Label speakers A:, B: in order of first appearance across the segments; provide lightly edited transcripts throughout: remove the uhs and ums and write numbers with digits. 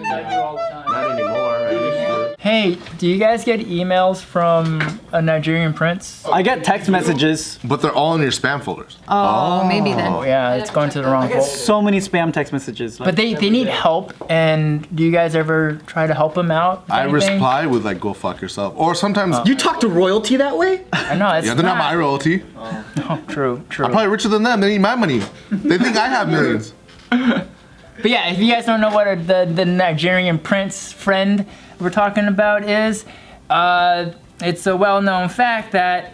A: I do all the time.
B: Not anymore. I used to.
A: Hey, do you guys get emails from a Nigerian prince?
C: I get text messages.
D: But they're all in your spam folders.
E: Oh, maybe then.
A: Oh yeah, it's going to the wrong folder.
C: So many spam text messages.
A: But they need help, and do you guys ever try to help them out? with
D: I
A: anything?
D: reply with like, go fuck yourself. Or sometimes,
C: You talk to royalty that way?
A: I know, it's
D: yeah, they're not my royalty.
A: Oh, true.
D: I'm probably richer than them. They need my money. They think I have millions.
A: But yeah, if you guys don't know what the Nigerian prince friend we're talking about is, it's a well-known fact that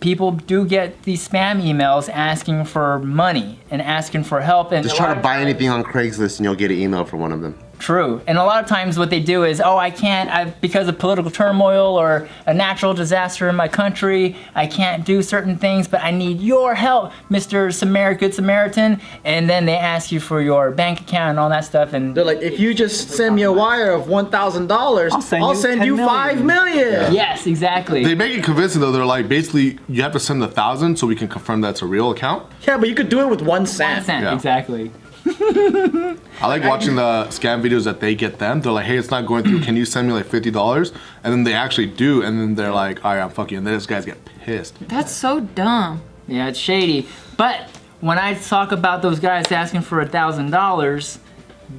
A: people do get these spam emails asking for money and asking for help. And
B: Just try to buy anything on Craigslist and you'll get an email from one of them.
A: True. And a lot of times what they do is, oh, I can't, because of political turmoil or a natural disaster in my country, I can't do certain things, but I need your help, Mr. Good Samaritan. And then they ask you for your bank account and all that stuff. And
C: They're like, if you just send me a wire of $1,000, I'll send you 5 million.
A: yes, exactly.
D: They make it convincing though. They're like, basically, you have to send 1,000 so we can confirm that's a real account.
C: Yeah, but you could do it with 1 cent.
D: Yeah.
A: Exactly.
D: I like watching the scam videos that they get them. They're like, hey, it's not going through. Can you send me like $50? And then they actually do. And then they're like, all right, I'm fucking. And then these guys get pissed.
E: That's so dumb.
A: Yeah, it's shady. But when I talk about those guys asking for $1,000,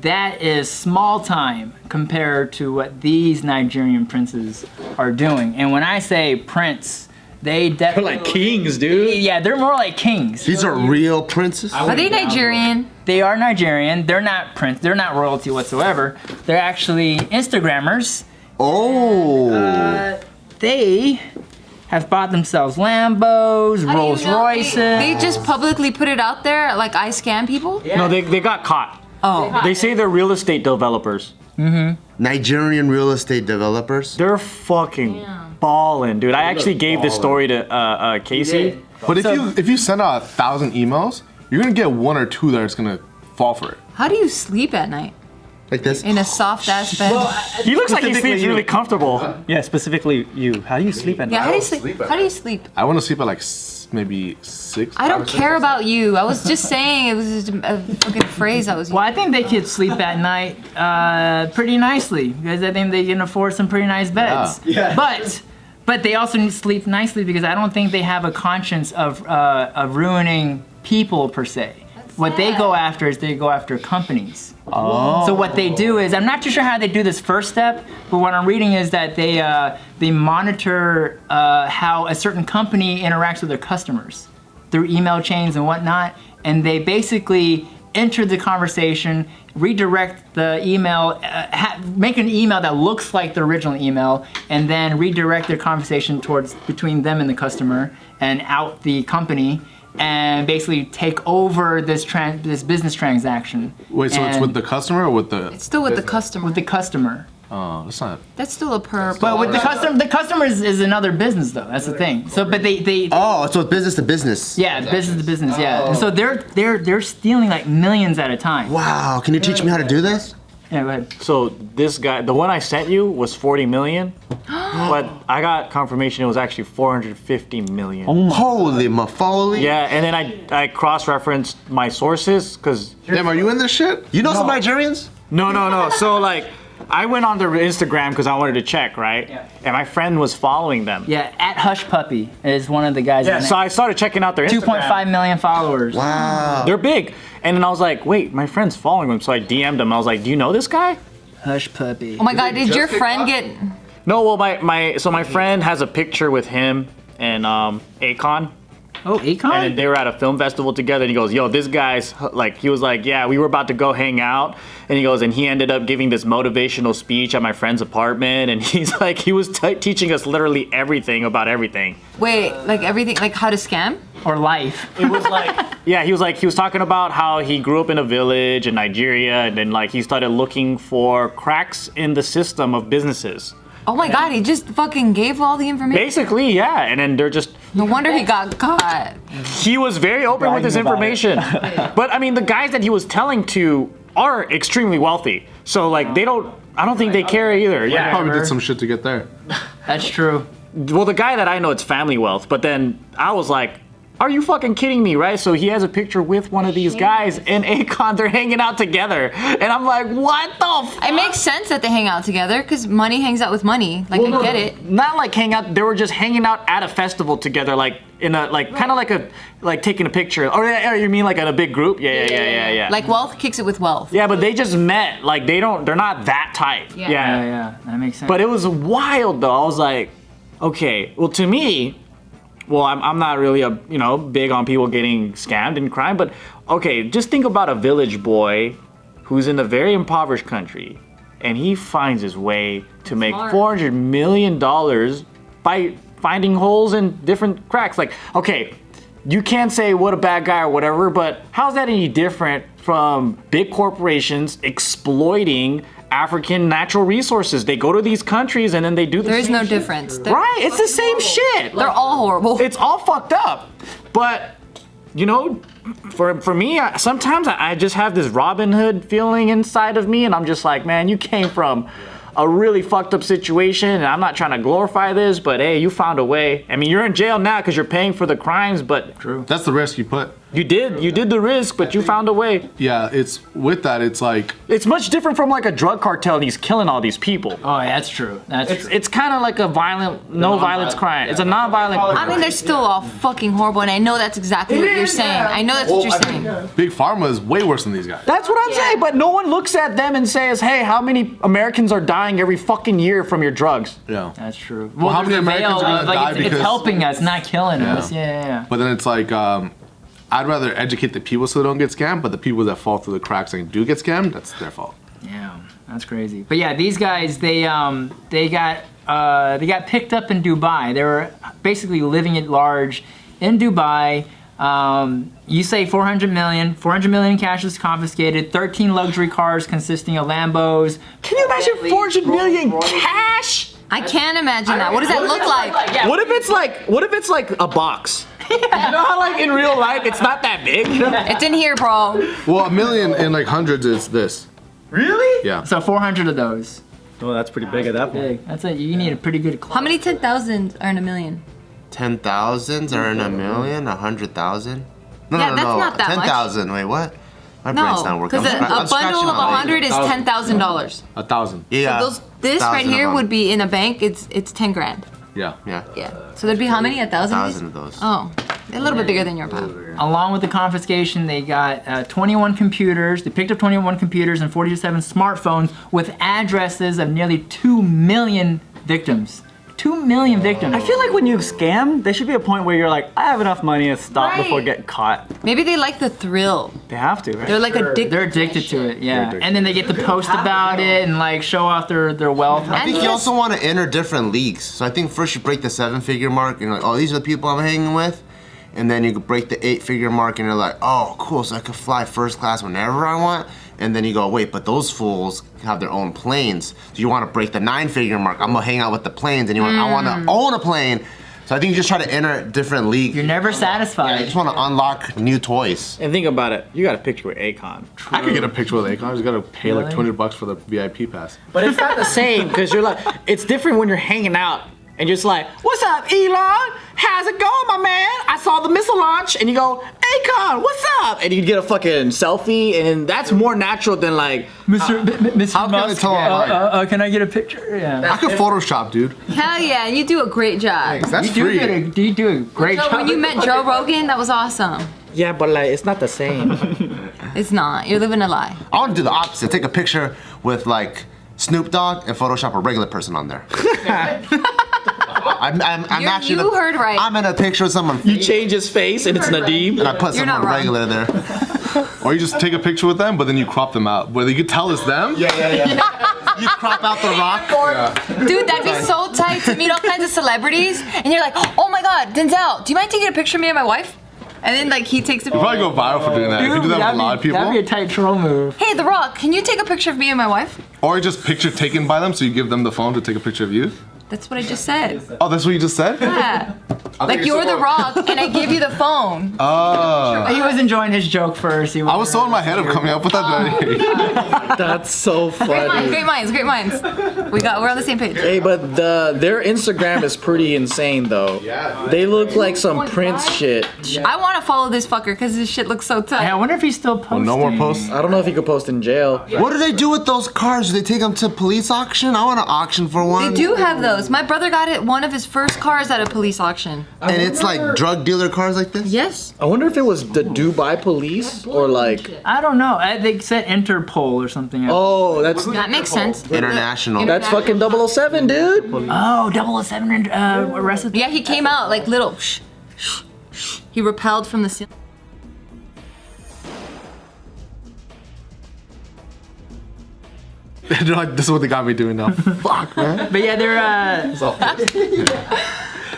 A: that is small time compared to what these Nigerian princes are doing. And when I say prince, they
C: They're
A: definitely
C: like kings, dude.
A: yeah, they're more like kings.
B: These are real princes?
E: Are they Nigerian?
A: They are Nigerian. They're not prince. They're not royalty whatsoever. They're actually Instagrammers.
B: Oh.
A: They have bought themselves Lambos, Rolls Royces.
E: They just publicly put it out there, like I scam people?
C: No, they got caught.
E: Oh.
C: They say they're real estate developers.
B: Nigerian real estate developers?
C: They're fucking ballin', dude. I actually gave this story to Casey.
D: But if you send out 1,000 emails, you're gonna get 1 or 2 that's gonna fall for it.
E: How do you sleep at night?
B: Like this?
E: In a soft ass bed?
C: He looks like he
F: Specifically
C: sleeps
F: you.
C: really comfortable. Yeah, specifically you. How do you sleep at night?
E: Yeah, how do you
D: don't
E: sleep?
D: sleep at
E: How do you sleep?
D: I want to sleep at like maybe 6.
E: I don't care about you. I was just saying it was just a fucking phrase I was
A: Well,
E: using.
A: I think they could sleep at night pretty nicely because I think they can afford some pretty nice beds.
C: Yeah.
A: But they also need to sleep nicely because I don't think they have a conscience of ruining people per se. What they go after is they go after companies. Oh. So what they do is, I'm not too sure how they do this first step, but what I'm reading is that they monitor how a certain company interacts with their customers through email chains and whatnot, and they basically enter the conversation, redirect the email, make an email that looks like the original email, and then redirect their conversation towards between them and the customer and out the company, and basically take over this business transaction.
D: Wait, so it's with the customer or with the?
E: It's still with the customer.
A: With the customer.
D: Oh, that's not.
E: That's still a perp.
A: But with the customer is another business though. That's the thing. So, but they
B: Oh, so it's business to business.
A: yeah, business to business, yeah. And so they're stealing like millions at a time.
B: Wow, can you teach me how to do this?
A: Yeah, go ahead.
C: So this guy, the one I sent you was 40 million, but I got confirmation it was actually 450 million.
B: Holy mafoley.
C: Yeah, and then I cross-referenced my sources because
D: Damn, are you in this shit?
B: You know some Nigerians?
C: no. So like, I went on their Instagram because I wanted to check, right?
A: Yeah.
C: And my friend was following them.
A: Yeah, at Hushpuppi is one of the guys.
C: Yeah, so I started checking out their Instagram.
A: 2.5 million followers.
B: Wow.
C: They're big. And then I was like, wait, my friend's following them. So I DM'd him. I was like, do you know this guy?
A: Hushpuppi.
E: Oh my god, did your friend get...
C: No, well, my friend has a picture with him and Akon.
A: Oh, Akon?
C: And they were at a film festival together, and he goes, yo, this guy's, like, he was like, yeah, we were about to go hang out, and he goes, and he ended up giving this motivational speech at my friend's apartment, and he's like, he was teaching us literally everything about everything.
E: Wait, like everything, like how to scam?
A: Or life.
C: It was like, yeah, he was talking about how he grew up in a village in Nigeria, and then, like, he started looking for cracks in the system of businesses.
E: Oh my god, he just fucking gave all the information.
C: Basically, yeah, and then they're just...
E: No wonder he got caught.
C: He was very open with his
A: Bragging about
C: information. But I mean, the guys that he was telling to are extremely wealthy. So like, I don't think they care either. Yeah.
D: Probably did some shit to get there.
A: That's true.
C: Well, the guy that I know, it's family wealth. But then I was like, are you fucking kidding me, right? So he has a picture with one of these guys and Akon, they're hanging out together. And I'm like, what the fuck?
E: It makes sense that they hang out together because money hangs out with money. Like, I get it.
C: Not like hang out, they were just hanging out at a festival together, like in a, like, kind of like taking a picture. Or you mean like in a big group? Yeah.
E: Like wealth kicks it with wealth.
C: Yeah, but they just met. Like they're not that tight.
E: Yeah.
A: That makes sense.
C: But it was wild though. I was like, okay, well to me, well, I'm not really big on people getting scammed in crime, but okay, just think about a village boy who's in a very impoverished country, and he finds his way to make $400 million by finding holes in different cracks. Like, okay, you can't say what a bad guy or whatever, but how's that any different from big corporations exploiting African natural resources? They go to these countries and then they do the
E: There is
C: same
E: no
C: shit.
E: difference.
C: Right, it's the same shit.
E: They're all horrible.
C: It's all fucked up. But, for me, sometimes I just have this Robin Hood feeling inside of me, and I'm just like, man, you came from a really fucked up situation, and I'm not trying to glorify this, but hey, you found a way. I mean, you're in jail now because you're paying for the crimes, but
D: That's the risk you put.
C: you did the risk, but you found a way.
D: Yeah, it's with that. It's like
C: It's much different from like a drug cartel and he's killing all these people.
A: Oh, that's true. That's true.
C: It's kind of like a no violence crime. It's a non-violent crime.
E: I mean, they're still all fucking horrible, and I know that's exactly what you're saying. I know that's what you're saying.
D: Big Pharma is way worse than these guys.
C: That's what I'm saying, but no one looks at them and says, hey, how many Americans are dying every fucking year from your drugs?
D: Yeah.
A: That's true.
D: Well, how
A: there's
D: many
A: a veil
D: Americans are
A: of,
D: gonna die
A: it's
D: because-
A: helping us, not killing us. Yeah.
D: But then it's like, I'd rather educate the people so they don't get scammed, but the people that fall through the cracks and do get scammed, that's their fault.
A: Yeah, that's crazy. But yeah, these guys, they got picked up in Dubai. They were basically living at large in Dubai. You say 400 million in cash was confiscated, 13 luxury cars consisting of Lambos.
C: Can you imagine 400 million cash?
E: I can't imagine that. What does that look like?
C: What if it's like a box? You know how like in real life it's not that big?
E: It's in here, bro.
D: Well, a million in like hundreds is this.
C: Really?
D: Yeah.
A: So 400 of those.
C: Oh, that's pretty big at that point.
A: Big. That's it. You need a pretty good.
E: How many 10,000s are in a million?
B: 10,000s are in a million? 100,000? No,
E: Yeah, that's not that much.
B: 10,000. Wait, what? My brain's
E: No,
B: not working.
E: because a
B: I'm
E: bundle
B: scratching
E: of
B: my
E: 100 is $10,000.
D: 1,000.
B: Yeah.
E: So this right
B: 1,000
E: here
B: of
E: would
B: them.
E: be in a bank. It's 10 grand.
D: Yeah.
B: Yeah.
E: Yeah. So there'd be how many? 1,000?
B: 1,000 of those.
E: Oh, a little bit bigger than your pile.
A: Along with the confiscation, they got 21 computers. They picked up 21 computers and 47 smartphones with addresses of nearly 2 million victims. 2 million victims.
C: I feel like when you scam, there should be a point where you're like, I have enough money to stop
E: Right.
C: before getting caught.
E: Maybe they like the thrill.
C: They have to, right?
E: They're like addicted.
A: They're addicted to it, yeah.
C: addicted.
A: And then they get to post about it and like show off their wealth.
B: I think
E: And
B: you
E: just-
B: also want to enter different leagues. So I think first you break the 7-figure mark and you're like, oh, these are the people I'm hanging with. And then you could break the 8-figure mark and you're like, oh, cool, so I could fly first class whenever I want. And then you go, wait, but those fools have their own planes. Do you want to break the 9-figure mark? I'm gonna hang out with the planes, and you want, I want to own a plane. So I think you just try to enter different leagues.
A: You're never
B: I
A: satisfied.
B: just want to unlock new toys.
C: And think about it, you got a picture with Akon.
D: I could get a picture with Akon. I just gotta pay like
A: Really?
D: $200 for the VIP pass.
C: But it's not the same, because you're like, it's different when you're hanging out and you're just like, what's up, Elon? How's it going, my man? I saw the missile launch, and you go, Akon, what's up? And you get a fucking selfie, and that's more natural than like,
A: Mr.
D: How can I
A: Musk,
D: tell I'm lying?
A: can I get a picture? Yeah.
D: I could Photoshop, dude.
E: Hell yeah, and you do a great job.
D: That's
A: You
D: free.
A: do a great
E: So
A: job.
E: when you met Joe Rogan, that was awesome.
C: yeah, but like, it's not the same.
E: It's not. You're living a lie.
B: I want to do the opposite. Take a picture with like Snoop Dogg and Photoshop a regular person on there. I'm actually.
E: You heard right.
B: I'm in a picture with someone.
C: You change his face, and it's Nadeem.
B: And I put
E: You're
B: someone
E: not wrong.
B: regular there.
D: Or you just take a picture with them, but then you crop them out. Where you could tell it's them.
B: You crop out the rock.
E: Dude, that'd be so tight to meet all kinds of celebrities, and you're like, oh my god, Denzel, do you mind taking a picture of me and my wife? And then like he takes a
D: You probably go viral for doing that. If you do that with a lot of people.
A: That'd be a tight troll move.
E: Hey, The Rock, can you take a picture of me and my wife?
D: Or just picture taken by them, so you give them the phone to take a picture of you.
E: That's what I just said.
D: Oh, that's what you just said?
E: Yeah. Like you're the Rock, and I give you the phone.
A: He was enjoying his joke first.
D: I was so in my head of coming up with that.
C: That's so funny.
E: Great minds. We're on the same page.
C: Hey, but their Instagram is pretty insane though.
D: Yeah.
C: They look like some Prince shit.
E: I want to follow this fucker because his shit looks so tight.
A: Yeah, I wonder if he's still posting.
D: No more posts.
C: I don't know if he could post in jail.
B: What do they do with those cars? Do they take them to police auction? I want to auction for one.
E: They do have those. My brother got one of his first cars at a police auction.
B: And it's like drug dealer cars like this?
E: Yes.
C: I wonder if it was the Dubai police or like.
A: I don't know. They said Interpol or something.
C: Oh,
E: That makes sense.
B: International.
C: that's fucking 007, dude.
A: Oh, 007 arrested.
E: Yeah, he came out like little. He repelled from the ceiling.
D: They're like, this is what they got me doing now. Fuck, man.
A: But yeah,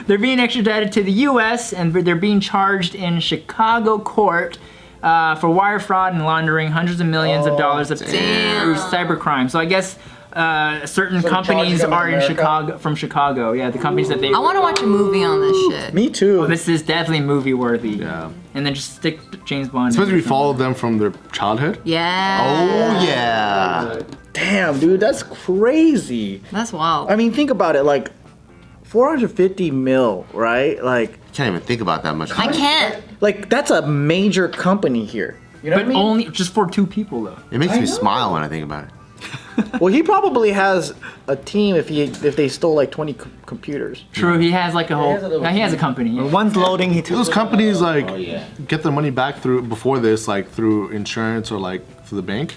A: they're being extradited to the U.S. and they're being charged in Chicago court for wire fraud and laundering hundreds of millions of dollars through cybercrime. So I guess certain companies
C: charging them in
A: are in
C: America?
A: from Chicago. Yeah, the companies that they.
E: I want to watch a movie on this shit.
C: Me too.
A: This is definitely movie worthy.
D: Yeah.
A: And then just stick James Bond.
D: Especially
A: in
D: we followed them from their childhood.
E: Yeah.
B: Oh, yeah.
C: Damn, dude, that's crazy.
E: That's wild.
C: I mean, think about it. Like, 450 mil, right? Like,
B: Can't even think about that much.
E: I can't.
C: that's a major company here. You know
A: But
C: what I mean?
A: only just for 2 people though.
B: It makes me smile when I think about it.
C: Well, he probably has a team if they stole like 20 computers.
A: True, he has like a whole.
C: has a little-
A: He has a company. Yeah.
C: One's loading. He
D: Those companies like get their money back before this, like through insurance or like through the bank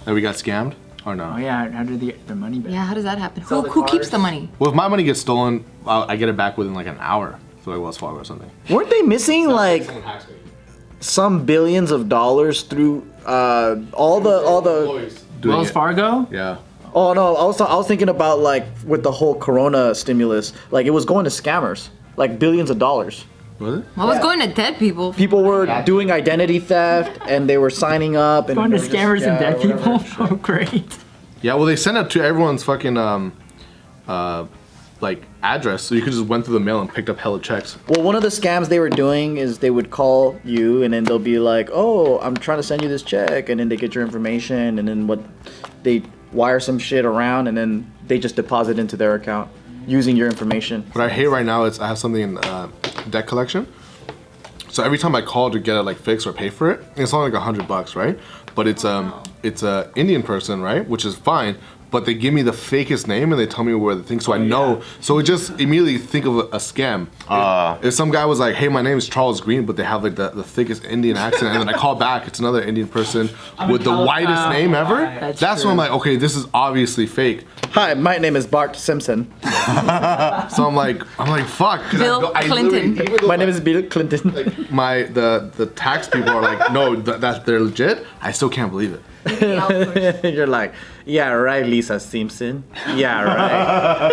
D: that we got scammed or no?
A: Oh yeah, how did they get their money back?
E: Yeah, how does that happen?
C: Sell
E: Who
C: the
E: keeps
C: cars.
E: the money?
D: Well, if my money gets stolen, I get it back within like an hour through like Wells Fargo or something.
C: Weren't they missing like some billions of dollars through all the?
D: Doing
A: Wells
D: it.
A: Fargo?
D: Yeah.
C: Oh no, I was thinking about like with the whole Corona stimulus, like it was going to scammers, like billions of dollars.
D: Was it?
E: I was going to dead people.
C: People were doing identity theft and they were signing up and
A: Going to
C: they were
A: scammers
C: just-
A: and
C: yeah,
A: dead
C: whatever.
A: people? Oh great.
D: Yeah. Well, they sent it to everyone's fucking like address, so you could just went through the mail and picked up hella checks.
C: Well, one of the scams they were doing is they would call you and then they'll be like, "Oh, I'm trying to send you this check," and then they get your information and then they wire some shit around and then they just deposit into their account using your information.
D: What I hate right now is I have something in debt collection. So every time I call to get it like fixed or pay for it, it's only like $100, right? But it's a Indian person, right? Which is fine. But they give me the fakest name and they tell me where the thing, so I know. So it just immediately think of a scam. If some guy was like, "Hey, my name is Charles Green," but they have like the thickest Indian accent, and then I call back, it's another Indian person with the whitest name ever. That's when I'm like, okay, this is obviously fake.
C: Hi, my name is Bart Simpson.
D: So I'm like, fuck. 'cause
E: Bill Clinton.
C: My name is Bill Clinton.
D: The tax people are like, no, that they're legit. I still can't believe it.
C: You're like, yeah, right, Lisa Simpson. Yeah, right.